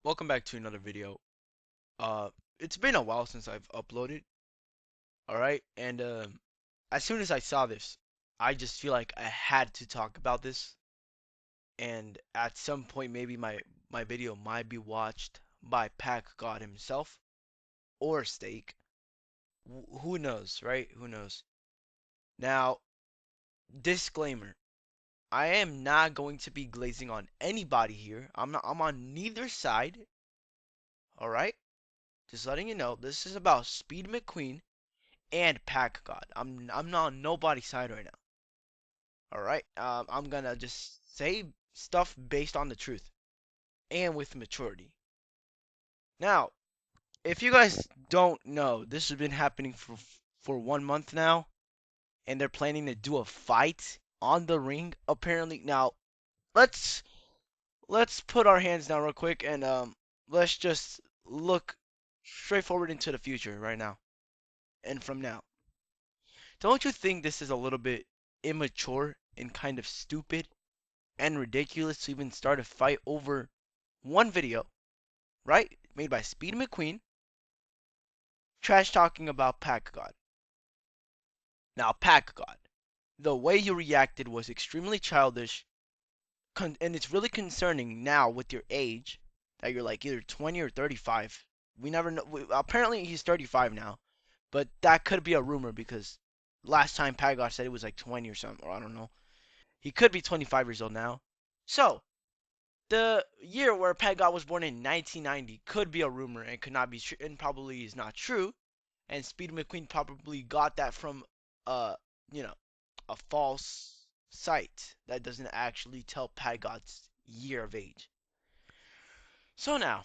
Welcome back to another video. Uh, it's been a while since I've uploaded, alright? And as soon as I saw this, I just feel like I had to talk about this. And at some point, maybe my video might be watched by Packgod himself or Steak. Who knows, right? Who knows? Now, disclaimer. I am not going to be glazing on anybody here. I'm on neither side, alright? Just letting you know, this is about Speed McQueen and Packgod. I'm not on nobody's side right now. All right. I'm gonna just say stuff based on the truth and with maturity. Now, if you guys don't know, this has been happening for 1 month now, and they're planning to do a fight on the ring. Apparently, now let's let's put our hands down real quick and let's just look straightforward into the future right now and from now. Don't you think this is a little bit immature and kind of stupid and ridiculous to even start a fight over one video, right? Made by Speed McQueen, trash talking about Packgod. Now, Packgod, the way you reacted was extremely childish, and it's really concerning now with your age that you're like either 20 or 35. We never know. Apparently, he's 35 now, but that could be a rumor because last time Packgod said it was like 20 or something, or I don't know. He could be 25 years old now. So, the year where Packgod was born in 1990 could be a rumor and could not be true, and probably is not true. And Speed McQueen probably got that from uh, you know, a false site that doesn't actually tell Packgod's year of age. So now,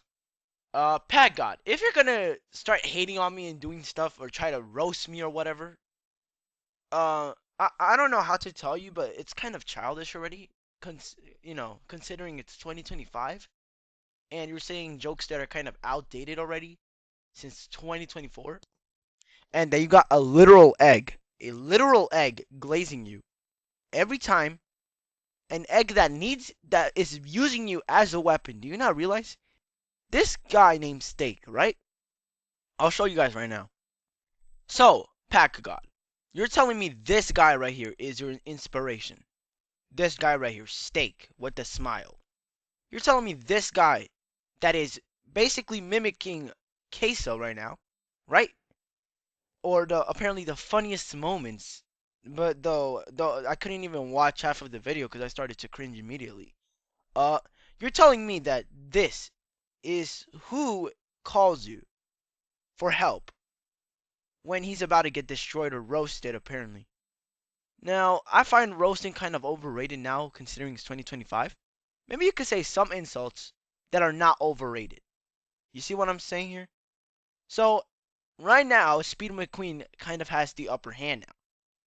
Packgod, if you're gonna start hating on me and doing stuff or try to roast me or whatever, I don't know how to tell you, but it's kind of childish already. Considering it's 2025 and you're saying jokes that are kind of outdated already since 2024, and that you got a literal egg glazing you every time, an egg that is using you as a weapon. Do you not realize? This guy named Steak, right? I'll show you guys right now. So, Packagod, you're telling me this guy right here is your inspiration. This guy right here, Steak, with the smile. You're telling me this guy that is basically mimicking Queso right now, right? Or apparently the funniest moments, but though I couldn't even watch half of the video because I started to cringe immediately. Uh, you're telling me that this is who calls you for help when he's about to get destroyed or roasted, apparently. Now, I find roasting kind of overrated now, considering it's 2025. Maybe you could say some insults that are not overrated. You see what I'm saying here? So, right now, Speed McQueen kind of has the upper hand now.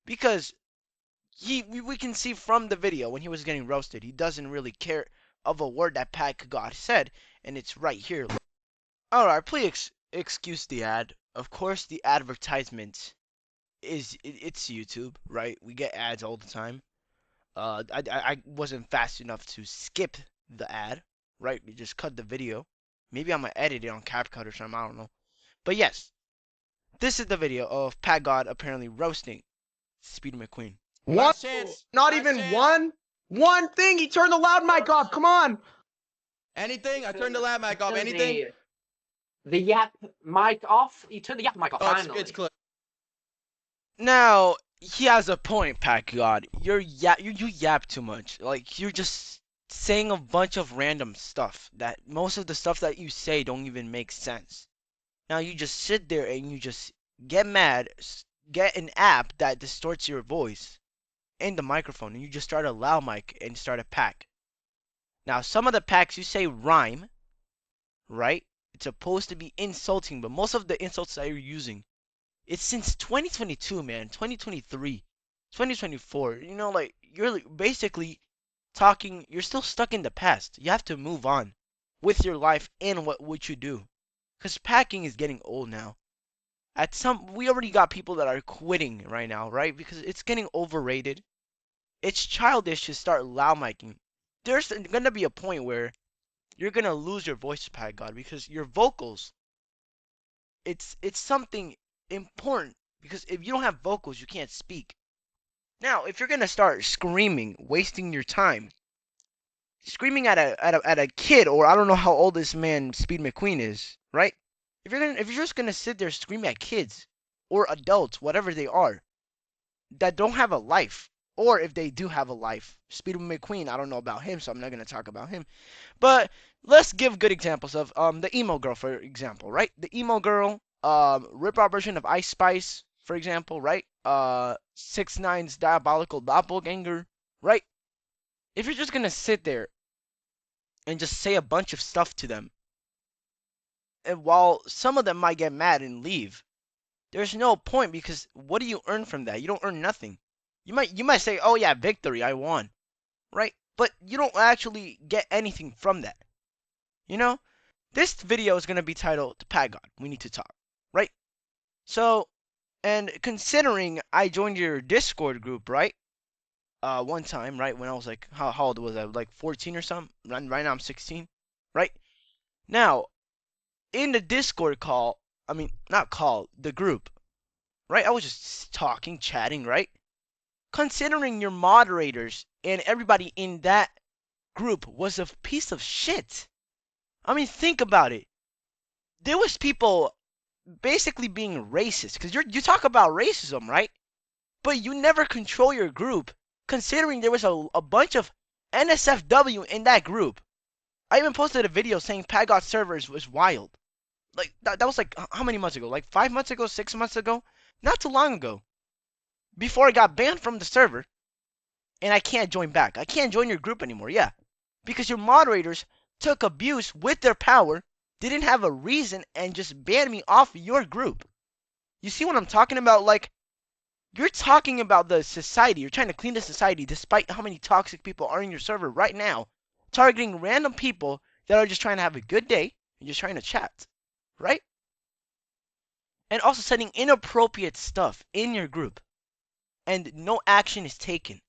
Because we can see from the video when he was getting roasted, he doesn't really care of a word that Packgod said, and it's right here. Alright, please excuse the ad. Of course, the advertisement it's YouTube, right? We get ads all the time. I wasn't fast enough to skip the ad, right? We just cut the video. Maybe I'm gonna edit it on CapCut or something, I don't know. But yes, this is the video of Packgod apparently roasting Speed McQueen. One, Last chance. not Last even chance. one thing. He turned the loud mic off. Come on. Anything? I turned the lab mic off. Turn Anything? The yap mic off. You turn the yap mic off. Oh, Finally. it's clear. Now, he has a point, Packgod. You yap too much. Like you're just saying a bunch of random stuff that most of the stuff that you say don't even make sense. Now you just sit there and you just get mad, get an app that distorts your voice in the microphone, and you just start a loud mic and start a pack. Now some of the packs you say rhyme, right? It's supposed to be insulting, but most of the insults that you're using, it's since 2022, man, 2023, 2024. You know, like you're basically talking. You're still stuck in the past. You have to move on with your life and what you do, because packing is getting old now. We already got people that are quitting right now, right? Because it's getting overrated. It's childish to start loud micing. There's gonna be a point where you're gonna lose your voice, Packgod, because your vocals, it's something important. Because if you don't have vocals, you can't speak. Now, if you're gonna start screaming, wasting your time, screaming at a kid, or I don't know how old this man Speed McQueen is, right? If you're just gonna sit there screaming at kids or adults, whatever they are, that don't have a life, or if they do have a life, Speed McQueen, I don't know about him, so I'm not gonna talk about him. But let's give good examples of the emo girl, for example, right? The emo girl, rip off version of Ice Spice, for example, right? 6ix9ine's Diabolical Doppelganger, right? If you're just gonna sit there and just say a bunch of stuff to them, and while some of them might get mad and leave, there's no point because what do you earn from that? You don't earn nothing. You might say, "Oh yeah, victory, I won," right? But you don't actually get anything from that. You know? This video is gonna be titled Packgod. We need to talk, right? So, and considering I joined your Discord group, right? One time, right, when I was like, how old was I? Like 14 or something. Right now I'm 16, right? Now, in the Discord call, I mean, not call, the group, right? I was just talking, chatting, right? Considering your moderators and everybody in that group was a piece of shit. I mean, think about it. There was people basically being racist because you talk about racism, right? But you never control your group, considering there was a bunch of NSFW in that group. I even posted a video saying Packgod servers was wild. Like that was like how many months ago? Like 5 months ago, 6 months ago? Not too long ago. Before I got banned from the server, and I can't join back. I can't join your group anymore. Yeah, because your moderators took abuse with their power, didn't have a reason, and just banned me off your group. You see what I'm talking about? Like, you're talking about the society. You're trying to clean the society despite how many toxic people are in your server right now, targeting random people that are just trying to have a good day and just trying to chat, right? And also setting inappropriate stuff in your group, and no action is taken.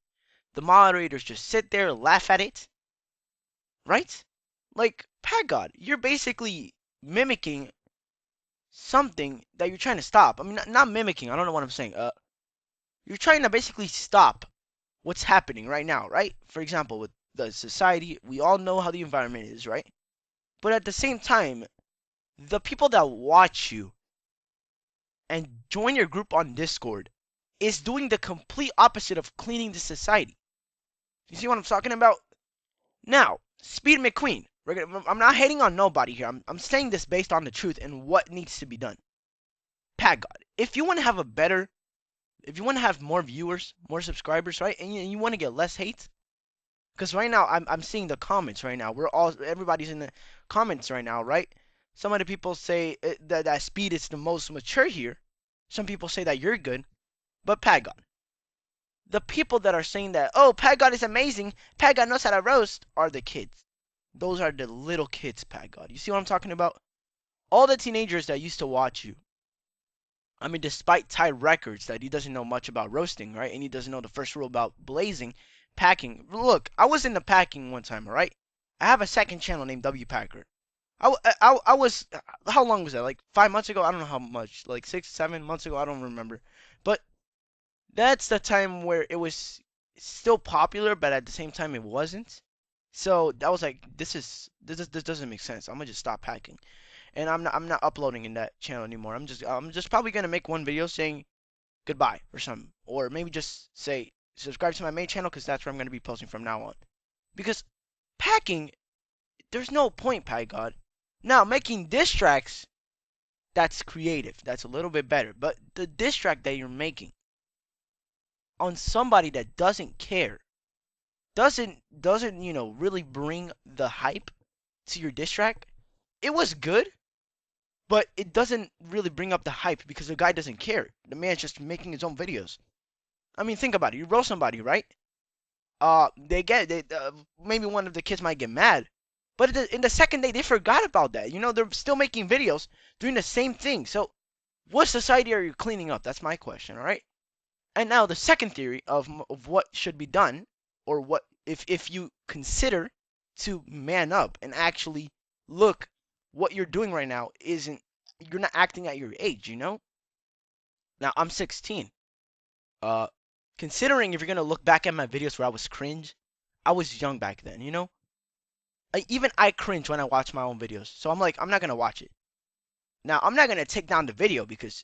The moderators just sit there, laugh at it, right? Like, Packgod, you're basically mimicking something that you're trying to stop. I mean, not mimicking. I don't know what I'm saying. You're trying to basically stop what's happening right now, right? For example, with the society, we all know how the environment is, right? But at the same time, the people that watch you and join your group on Discord is doing the complete opposite of cleaning the society. You see what I'm talking about? Now, Speed McQueen. I'm not hating on nobody here. I'm saying this based on the truth and what needs to be done. Packgod, if you want to have a better, if you want to have more viewers, more subscribers, right, and you want to get less hate, because right now I'm seeing the comments right now. Everybody's in the comments right now, right? Some of the people say that Speed is the most mature here. Some people say that you're good, but Packgod, the people that are saying that, oh, Packgod is amazing, Packgod knows how to roast, are the kids. Those are the little kids, Packgod. You see what I'm talking about? All the teenagers that used to watch you. I mean, despite Ty records that he doesn't know much about roasting, right? And he doesn't know the first rule about blazing, packing. Look, I was into packing one time, all right? I have a second channel named W Packer. I was, how long was that? Like 5 months ago? I don't know how much. Like 6, 7 months ago? I don't remember. But that's the time where it was still popular, but at the same time it wasn't. So that was like, this doesn't make sense. I'm gonna just stop packing, and I'm not uploading in that channel anymore. I'm just probably gonna make one video saying goodbye or something, or maybe just say subscribe to my main channel because that's where I'm gonna be posting from now on. Because packing, there's no point, Packgod. Now making diss tracks, that's creative. That's a little bit better. But the diss track that you're making on somebody that doesn't care, doesn't really bring the hype to your diss track. It was good, but it doesn't really bring up the hype because the guy doesn't care. The man's just making his own videos. I mean, think about it. You roast somebody, right? Maybe one of the kids might get mad, but in the second day they forgot about that. They're still making videos doing the same thing. So, what society are you cleaning up? That's my question. All right. And now the second theory of what should be done, or what if you consider to man up and actually look what you're doing right now isn't you're not acting at your age, you know? Now I'm 16. Uh Considering if you're gonna look back at my videos where I was cringe, I was young back then, you know? Even I cringe when I watch my own videos. So I'm like, I'm not gonna watch it. Now I'm not gonna take down the video because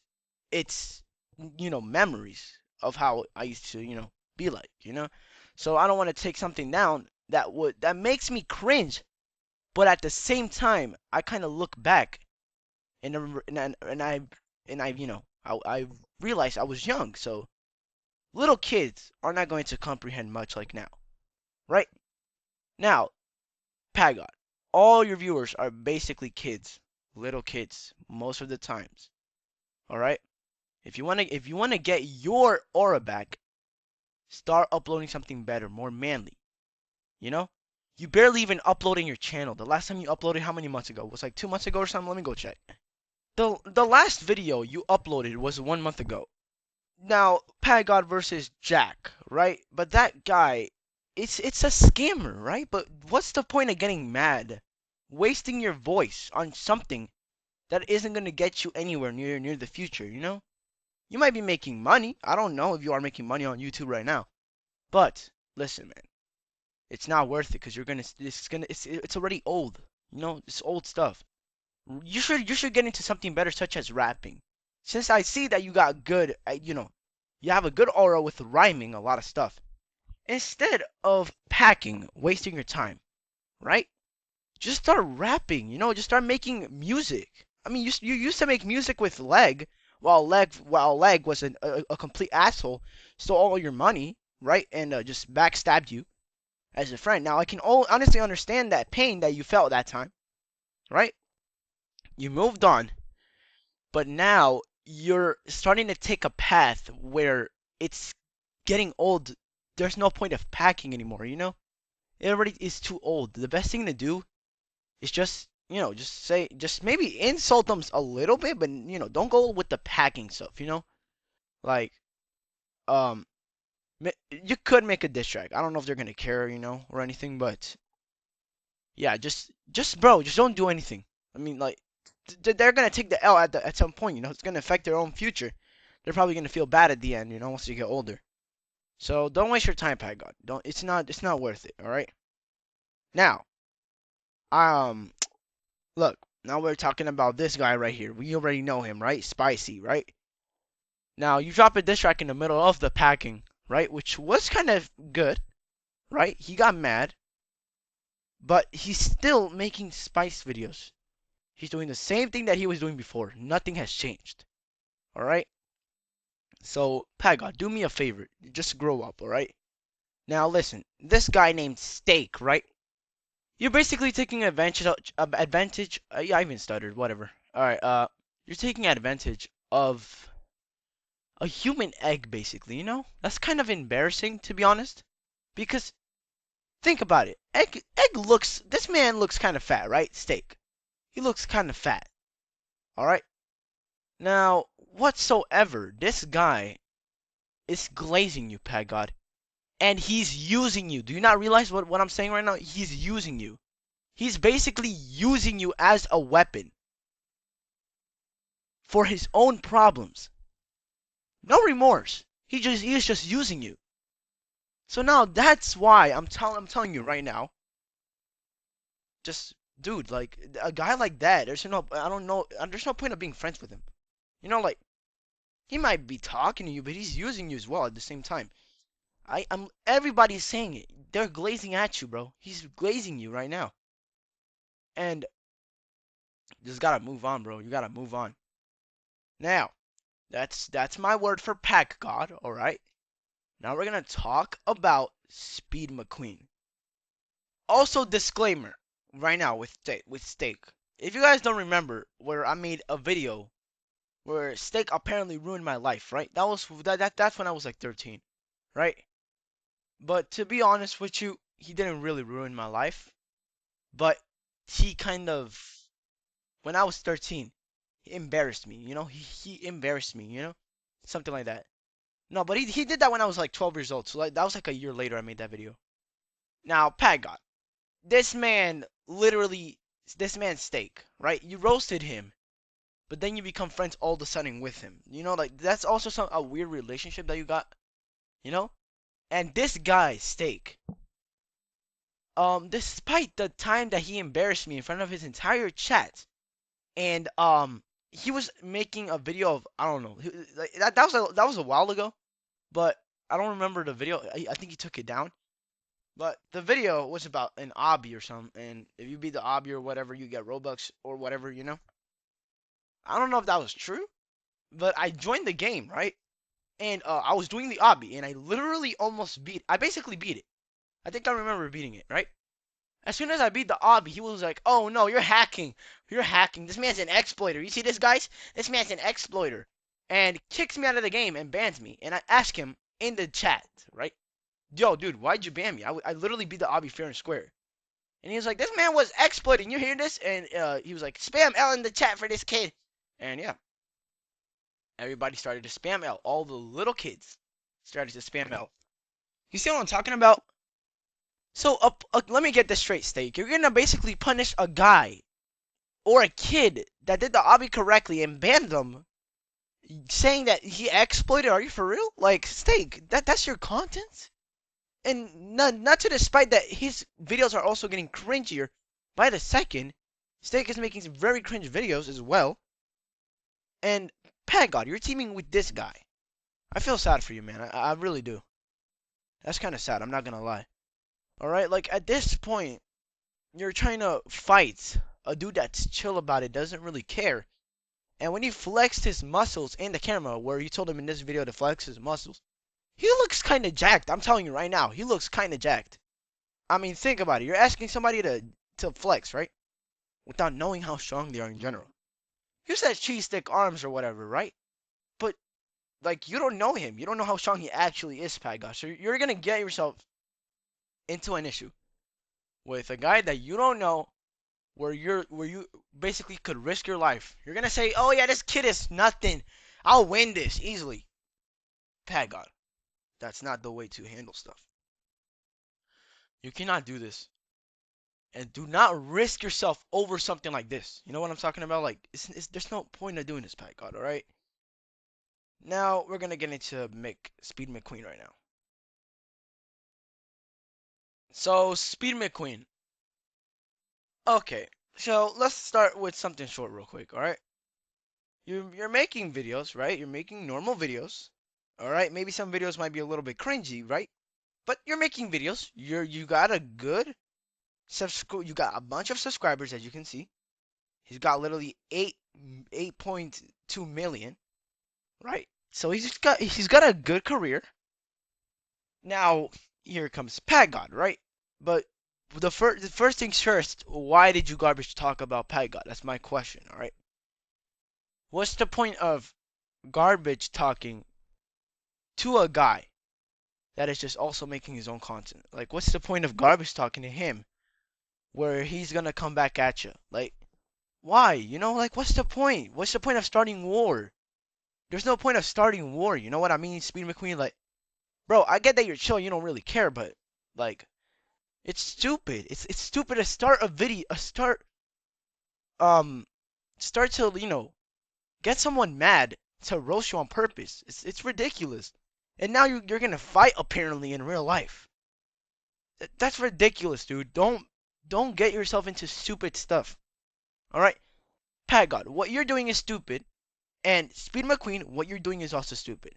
it's memories of how I used to, be like, you know? So I don't want to take something down that makes me cringe, but at the same time, I kind of look back and I realized I was young, so little kids are not going to comprehend much like now, right? Now, Packgod, all your viewers are basically kids, little kids, most of the times. All right? If you wanna get your aura back, start uploading something better, more manly. You know? You barely even uploading your channel. The last time you uploaded how many months ago? It was like 2 months ago or something? Let me go check. The last video you uploaded was 1 month ago. Now, Packgod versus Jack, right? But that guy, it's a scammer, right? But what's the point of getting mad? Wasting your voice on something that isn't gonna get you anywhere near the future, you know? You might be making money. I don't know if you are making money on YouTube right now. But listen, man, it's not worth it because it's already old. You know, it's old stuff. You should get into something better such as rapping. Since I see that you got good, you have a good aura with rhyming a lot of stuff. Instead of packing, wasting your time, right? Just start rapping, just start making music. I mean, you used to make music with Leg, while Leg was a complete asshole, stole all your money, right, and just backstabbed you as a friend. Now I can honestly understand that pain that you felt that time, right? You moved on, but now you're starting to take a path where it's getting old. There's no point of packing anymore, you know? It already is too old. The best thing to do is just maybe insult them a little bit, but don't go with the packing stuff, like um you could make a diss track. I don't know if they're gonna care, or anything, but yeah, just bro, just don't do anything. I mean, like they're gonna take the L at some point, it's gonna affect their own future. They're probably gonna feel bad at the end, once you get older. So don't waste your time, Packgod. Don't. It's not worth it. All right. Now, um, look, now we're talking about this guy right here. We already know him, right? Spicy, right? Now, you drop a diss track in the middle of the packing, right? Which was kind of good, right? He got mad, but he's still making spice videos. He's doing the same thing that he was doing before. Nothing has changed. All right? So, Packgod, do me a favor. Just grow up, all right? Now, listen. This guy named Steak, right? You're basically taking advantage. Yeah, I even stuttered. Whatever. All right. You're taking advantage of a human egg, basically. That's kind of embarrassing, to be honest. Because think about it. Egg looks. This man looks kind of fat, right? Steak. He looks kind of fat. All right. Now, whatsoever, this guy is glazing you, Packgod, and he's using you. Do you not realize what I'm saying right now? He's using you. He's basically using you as a weapon for his own problems. No remorse. He is just using you. So now that's why I'm telling you right now. Just dude, like a guy like that, I don't know, there's no point of being friends with him. Like he might be talking to you, but he's using you as well at the same time. Everybody's saying it. They're glazing at you, bro. He's glazing you right now. And just gotta move on, bro. You gotta move on. Now, that's my word for Packgod, alright? Now we're gonna talk about Speed McQueen. Also, disclaimer right now with Steak. If you guys don't remember where I made a video where Steak apparently ruined my life, right? That's when I was like 13, right? But to be honest with you, he didn't really ruin my life. But he kind of, when I was 13, he embarrassed me, He embarrassed me, Something like that. No, but he did that when I was like 12 years old. So like that was like a year later I made that video. Now, Packgod. this man literally, this man's steak, right? You roasted him, but then you become friends all of a sudden with him. You know, like that's also a weird relationship that you got. You know, and this guy steak, despite the time that he embarrassed me in front of his entire chat, and he was making a video of, I don't know, like, that was a while ago, but I don't remember the video. I think he took it down. But the video was about an obby or something, and if you beat the obby or whatever, you get Robux or whatever, you know. I don't know if that was true, but I joined the game, right? And I was doing the obby, and I literally almost beat. I basically beat it. I think I remember beating it, right? As soon as I beat the obby, he was like, "Oh no, you're hacking! You're hacking! This man's an exploiter. You see this, guys? This man's an exploiter," and kicks me out of the game and bans me. And I ask him in the chat, right? Yo, dude, why'd you ban me? I literally beat the obby fair and square. And he was like, this man was exploiting. You hear this? And he was like, spam L in the chat for this kid. And yeah, everybody started to spam L. All the little kids started to spam L. You see what I'm talking about? So let me get this straight, Steak. You're gonna basically punish a guy or a kid that did the obby correctly and ban them, saying that he exploited. Are you for real? Like, Steak, that's your content? And not to despite that his videos are also getting cringier by the second. Steak is making some very cringe videos as well. And Packgod, you're teaming with this guy. I feel sad for you, man. I really do. That's kind of sad. I'm not gonna lie. All right, like at this point, you're trying to fight a dude that's chill about it, doesn't really care. And when he flexed his muscles in the camera, where you told him in this video to flex his muscles, he looks kind of jacked. I'm telling you right now, he looks kind of jacked. I mean, think about it. You're asking somebody to flex, right? Without knowing how strong they are in general. You said cheese stick arms or whatever, right? But like you don't know him. You don't know how strong he actually is, Packgod. So you're gonna get yourself into an issue with a guy that you don't know, where you basically could risk your life. You're gonna say, "Oh yeah, this kid is nothing. I'll win this easily." Packgod, that's not the way to handle stuff. You cannot do this. And do not risk yourself over something like this. You know what I'm talking about? Like, there's no point of doing this, Packgod, alright? Now, we're gonna get into Speed McQueen right now. So, Speed McQueen. Okay, so let's start with something short real quick, alright? You're making videos, right? You're making normal videos, alright? Maybe some videos might be a little bit cringy, right? But you're making videos. You got a good you got a bunch of subscribers, as you can see. He's got literally 8.2 million, right? So he's got a good career. Now here comes Packgod, right? But the first things first, why did you garbage talk about Packgod? That's my question, all right? What's the point of garbage talking to a guy that is just also making his own content? Like, what's the point of garbage talking to him where he's gonna come back at you? Like, why? You know, like, what's the point? What's the point of starting war? There's no point of starting war. You know what I mean, Speed McQueen? Like, bro, I get that you're chill, you don't really care, but like, it's stupid. It's stupid to start a video, um, start to get someone mad to roast you on purpose. It's ridiculous. And now you're gonna fight apparently in real life. That's ridiculous, dude. Don't get yourself into stupid stuff. All right, Packgod, what you're doing is stupid, and Speed McQueen, what you're doing is also stupid.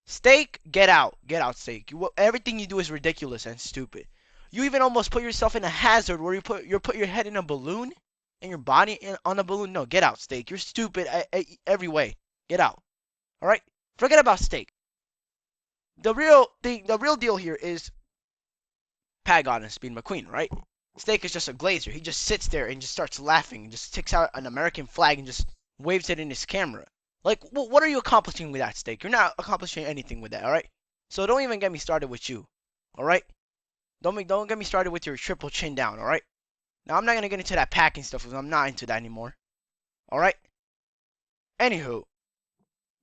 Steak, get out. Get out, Steak. Everything you do is ridiculous and stupid. You even almost put yourself in a hazard where you put your head in a balloon and your body on a balloon. No, get out, Steak. You're stupid every way. Get out. All right? Forget about Steak. The real deal here is Packgod and Speed McQueen, right? Steak is just a glazer. He just sits there and just starts laughing and just takes out an American flag and just waves it in his camera. Like, what are you accomplishing with that, Steak? You're not accomplishing anything with that, all right? So don't even get me started with you, all right? Don't get me started with your triple chin down, all right? Now, I'm not going to get into that packing stuff because I'm not into that anymore, all right? Anywho,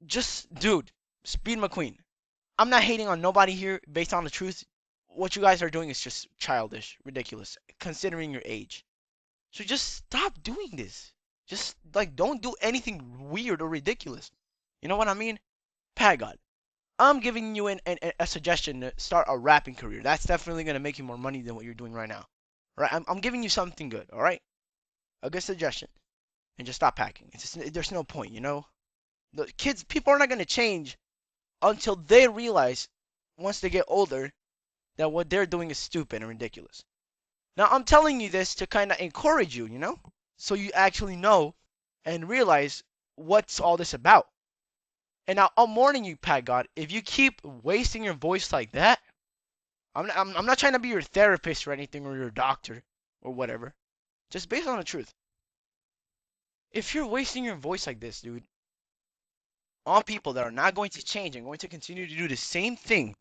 just, dude, Speed McQueen. I'm not hating on nobody here based on the truth. what you guys are doing is just childish, ridiculous, considering your age. So just stop doing this. Just like don't do anything weird or ridiculous. You know what I mean? Packgod. I'm giving you a suggestion to start a rapping career. That's definitely gonna make you more money than what you're doing right now. All right? I'm giving you something good. All right? A good suggestion. And just stop packing. It's just, there's no point. You know? The kids, people are not gonna change until they realize once they get older that what they're doing is stupid and ridiculous. Now, I'm telling you this to kind of encourage you, you know? So you actually know and realize what's all this about. And now I'm warning you, Packgod, if you keep wasting your voice like that, I'm not trying to be your therapist or anything or your doctor or whatever. Just based on the truth. If you're wasting your voice like this, dude, on people that are not going to change and going to continue to do the same thing,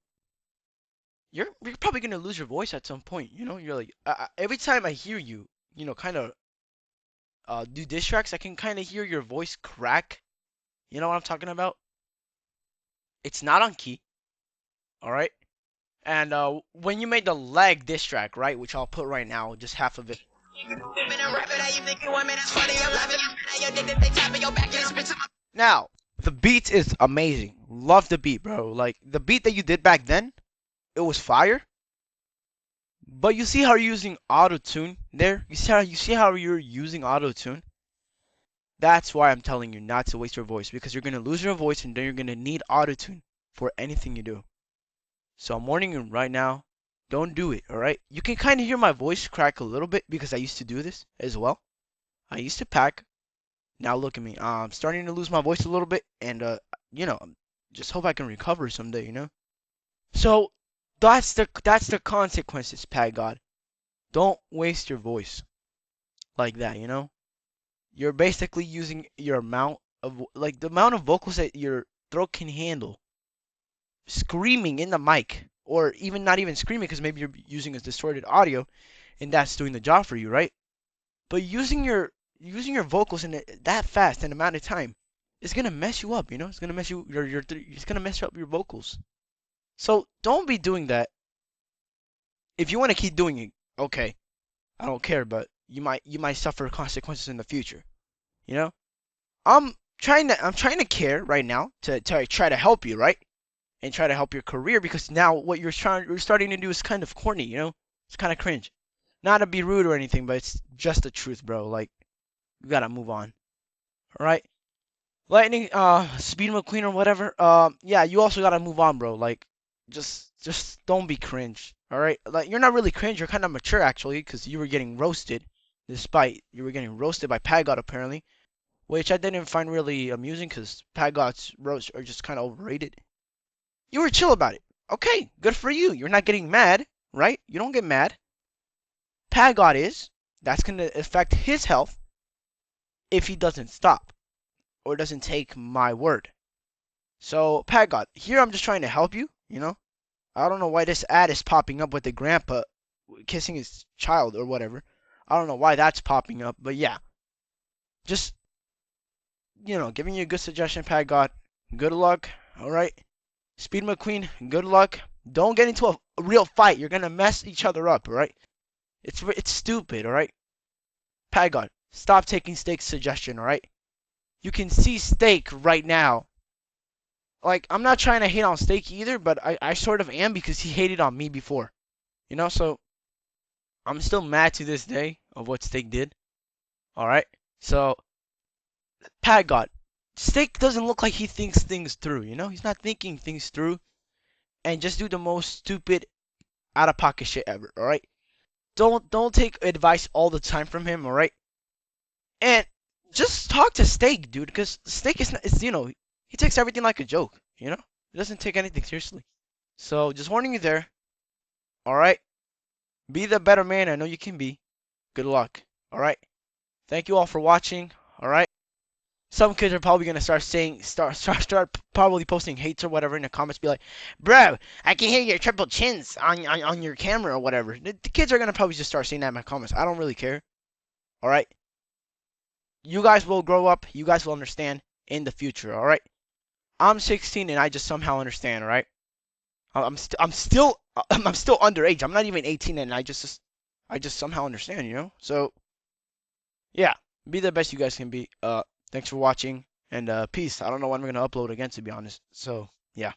you're probably gonna lose your voice at some point. You know, you're like every time I hear you, you know, kind of do diss tracks, I can kind of hear your voice crack. You know what I'm talking about? It's not on key, all right. And when you made the leg diss track, right, which I'll put right now, just half of it. Now, the beat is amazing. Love the beat, bro. Like the beat that you did back then, it was fire. But you see how you're using auto-tune there? You see how you're using auto-tune? That's why I'm telling you not to waste your voice, because you're gonna lose your voice and then you're gonna need auto-tune for anything you do. So I'm warning you right now, don't do it, alright? You can kind of hear my voice crack a little bit because I used to do this as well. I used to pack. Now look at me. I'm starting to lose my voice a little bit, and you know, just hope I can recover someday, you know? So that's the consequences, Packgod. Don't waste your voice like that, you know? You're basically using your amount of like the amount of vocals that your throat can handle. Screaming in the mic, or even not even screaming because maybe you're using a distorted audio, and that's doing the job for you, right? But using your vocals in that fast an amount of time is gonna mess you up, you know? It's gonna mess you it's gonna mess up your vocals. So don't be doing that. If you want to keep doing it, okay, I don't care, but you might suffer consequences in the future. You know? I'm trying to care right now to try to help you, right? And try to help your career, because now what you're starting to do is kind of corny, you know? It's kind of cringe. Not to be rude or anything, but it's just the truth, bro. Like you gotta move on. All right? Lightning, Speed McQueen or whatever. Yeah, you also gotta move on, bro. Like, just don't be cringe. All right? Like, you're not really cringe. You're kind of mature actually, because you were getting roasted, despite you were getting roasted by Packgod apparently, which I didn't find really amusing, because Packgod's roasts are just kind of overrated. You were chill about it. Okay, good for you. You're not getting mad, right? You don't get mad. Packgod is. That's gonna affect his health if he doesn't stop or doesn't take my word. So, Packgod, here I'm just trying to help you, you know? I don't know why this ad is popping up with the grandpa kissing his child or whatever. I don't know why that's popping up, but yeah. Just, you know, giving you a good suggestion, Packgod. Good luck, alright? Speed McQueen, good luck. Don't get into a real fight. You're gonna mess each other up, alright? It's stupid, alright? Packgod, stop taking Steak's suggestion, alright? You can see Steak right now. Like, I'm not trying to hate on Steak either, but I sort of am, because he hated on me before. You know, so I'm still mad to this day of what Steak did. Alright? So, Packgod, Steak doesn't look like he thinks things through, you know? He's not thinking things through, and just do the most stupid, out of pocket shit ever, alright? Don't take advice all the time from him, alright? And just talk to Steak, dude, because Steak is you know, he takes everything like a joke, you know? He doesn't take anything seriously. So, just warning you there. Alright? Be the better man I know you can be. Good luck. Alright? Thank you all for watching. Alright? Some kids are probably gonna start probably posting hates or whatever in the comments, be like, bro, I can hear your triple chins on your camera or whatever. The kids are gonna probably just start saying that in my comments. I don't really care. Alright? You guys will grow up. You guys will understand in the future. Alright? I'm 16 and I just somehow understand, alright? I'm still underage. I'm not even 18, and I just somehow understand, you know. So yeah, be the best you guys can be. Thanks for watching, and peace. I don't know when I'm gonna upload again, to be honest. So yeah.